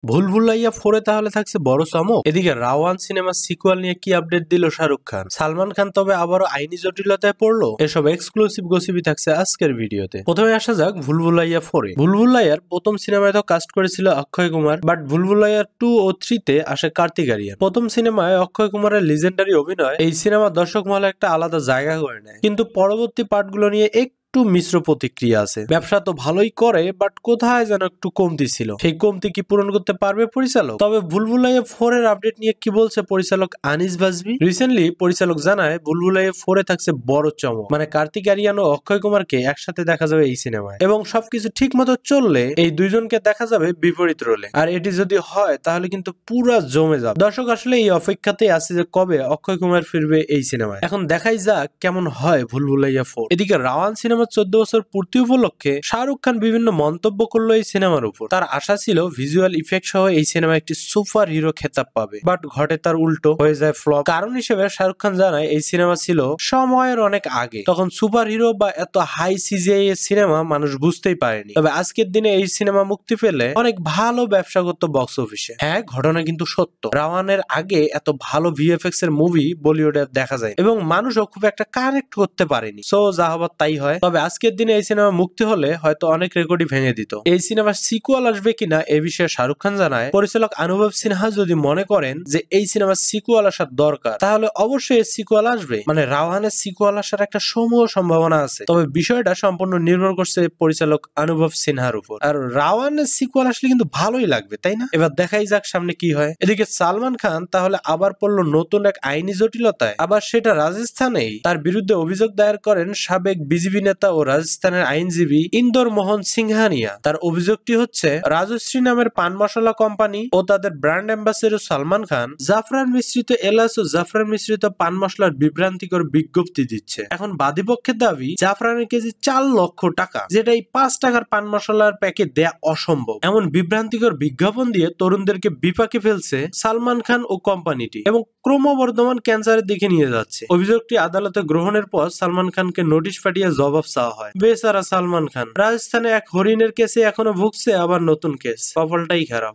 ভুল ভুলাইয়া 4 এ তাহলে থাকছে বড় চমক। এদিকে রাওয়ান সিনেমার সিকুয়াল নিয়ে কি আপডেট দিল শাহরুখ খান? সালমান খান তবে আবারও আইনি জটিলতায় পড়লো? এসব এক্সক্লুসিভ গসিপি থাকছে আজকের ভিডিওতে। প্রথমে আসা যাক ভুল ভুলাইয়া 4 এ। ভুল ভুলাইয়ার প্রথম সিনেমায় তো কাস্ট করেছিল অক্ষয় কুমার, বাট ভুল ভুলাইয়া 2 ও 3 তে আসে কার্তিক আরিয়ান। প্রথম সিনেমায় অক্ষয় কুমারের লিজেন্ডারি অভিনয় এই সিনেমা দর্শক মহলে একটা আলাদা জায়গা করে নেয়, কিন্তু পরবর্তী পার্টগুলো নিয়ে একটু মিশ্র প্রতিক্রিয়া আছে। ব্যবসা তো ভালোই করে, বাট কোথায় যেন একটু কমতি ছিল। সেই কমতি কি পূরণ করতে পারবে পরিচালক? তবে ভুলভুলাইয়া 4 এর আপডেট নিয়ে কি বলছে পরিচালক আনিস বাজবি? রিসেন্টলি পরিচালক জানায় ভুলভুলাইয়া 4 এ থাকছে বড় চমক, মানে কার্তিক আরিয়ান ও অক্ষয় কুমারকে একসাথে দেখা যাবে এই সিনেমায়, এবং সবকিছু ঠিক মতো চললে এই দুইজনকে দেখা যাবে বিপরীত রোলে। আর এটি যদি হয় তাহলে কিন্তু পুরা জমে যাবে। দর্শক আসলে এই অপেক্ষাতেই আছে যে কবে অক্ষয় কুমার ফিরবে এই সিনেমায়। এখন দেখাই যাক কেমন হয় ভুলভুলাইয়া 4। এদিকে রাওয়ান সিনেমা 14 বছর পূর্তি উপলক্ষে শাহরুখ খান বিভিন্ন মন্তব্য করলো এই সিনেমার উপর। তার আশা ছিল ভিজুয়াল ইফেক্ট সহ এই সিনেমা একটি সুপার হিরো খেতাব পাবে, বাট ঘটে তার উল্টো, হয়ে যায় ফ্লপ। কারণ হিসেবে শাহরুখ খান জানায় এই সিনেমা ছিল সময়ের অনেক আগে, তখন সুপার হিরো বা এত হাই সিজিআই এর সিনেমা মানুষ বুঝতেই পারেনি। তবে আজকের দিনে এই সিনেমা মুক্তি পেলে অনেক ভালো ব্যবসা করতো বক্স অফিসে। হ্যাঁ, ঘটনা কিন্তু সত্য, রাওয়ানের আগে এত ভালো ভিএফএক্স এর মুভি বলিউডে দেখা যায় এবং মানুষও খুব একটা কানেক্ট করতে পারেনি। সো যা হবার তাই হয়। তবে আজকের দিনে এই সিনেমা মুক্তি হলে হয়তো অনেক রেকর্ডই ভেঙে দিত। এই সিনেমার সিকুয়াল আসবে কিনা এ বিষয়ে শাহরুখ খান জানায় পরিচালক অনুভব সিনহা যদি মনে করেন যে এই সিনেমার সিকুয়াল আসার দরকার, তাহলে অবশ্যই এর সিকুয়াল আসবে। মানে রাওয়ানের সিকুয়াল আসার একটা সমূহ সম্ভাবনা আছে, তবে বিষয়টা সম্পূর্ণ নির্ভর করছে পরিচালক অনুভব সিনহার উপর। আর রাওয়ানের সিকুয়াল আসলে কিন্তু ভালোই লাগবে, তাই না? এবার দেখাই যাক সামনে কি হয়। এদিকে সালমান খান তাহলে আবার পড়লো নতুন এক আইনি জটিলতায়, আবার সেটা রাজস্থানেই। তার বিরুদ্ধে অভিযোগ দায়ের করেন সাবেক বিজেপি নেতা ও রাজস্থানের আইনজীবী ইন্দর মোহন সিংহানিয়া। তার অভিযোগটি হচ্ছে রাজশ্রী নামের পান মশলা কোম্পানি ও তাদের ব্র্যান্ড অ্যাম্বাসেডর সালমান খান জাফরান মিশ্রিত এলাচ ও জাফরান মিশ্রিত পান মশলার বিভ্রান্তিকর বিজ্ঞপ্তি দিচ্ছে। এখন বাদীপক্ষের দাবি জাফরানের কেজি 4 লক্ষ টাকা, যেটা এই 5 টাকার পান মশলার প্যাকেট দেয়া অসম্ভব। এমন বিভ্রান্তিকর বিজ্ঞাপন দিয়ে তরুণদেরকে বিপাকে ফেলছে সালমান খান ও কোম্পানিটি এবং ক্রমবর্ধমান ক্যান্সারের দিকে নিয়ে যাচ্ছে। অভিযোগটি আদালতে গ্রহণের পর সালমান খানকে নোটিশ পাঠিয়ে জবাব চাওয়া হয়। বেচারা সালমান খান রাজস্থানে এক হরিণের কেসে এখনো ভুগছে, আবার নতুন কেস। কপালটাই খারাপ।